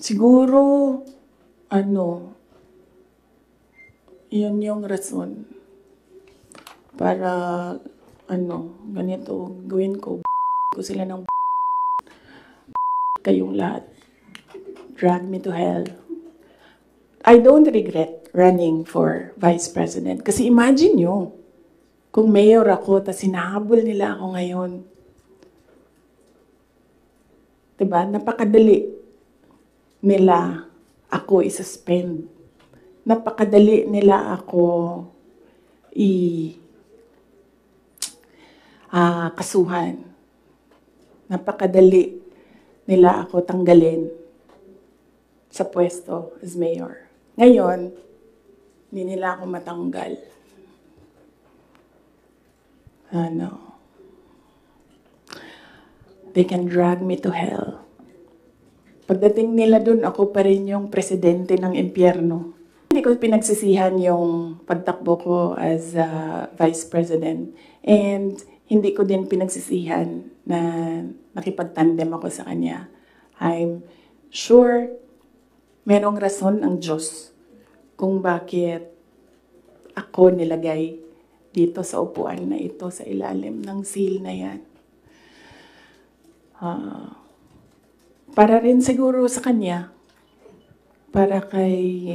Siguro, ano, yun yung rason para, ganito, gawin ko sila ng kayong lahat. Drag me to hell. I don't regret running for Vice President. Kasi imagine nyo, kung mayor ako, tas hinahabol nila ako ngayon. Diba? Napakadali nila ako i-suspend. Napakadali nila ako kasuhan. Napakadali nila ako tanggalin sa pwesto as mayor. Ngayon, hindi nila ako matanggal. They can drag me to hell. Pagdating nila dun, ako pa rin yung presidente ng impyerno. Hindi ko pinagsisihan yung pagtakbo ko as Vice President. And hindi ko din pinagsisihan na nakipagtandem ako sa kanya. I'm sure merong rason ang Diyos kung bakit ako nilagay dito sa upuan na ito, sa ilalim ng seal na yan. Para rin siguro sa kanya, para kay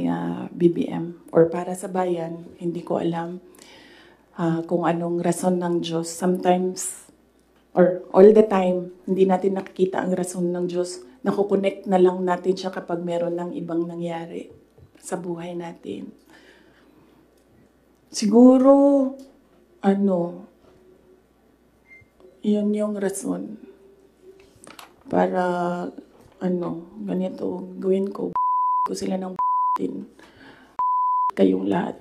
BBM, or para sa bayan, hindi ko alam kung anong rason ng Diyos. Sometimes, or all the time, hindi natin nakikita ang rason ng Diyos. Nakukonect na lang natin siya kapag meron ng ibang nangyari sa buhay natin. Siguro, yun yung rason para, ganito, gawin ko sila ng kayong lahat.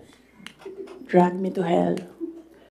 Drag me to hell.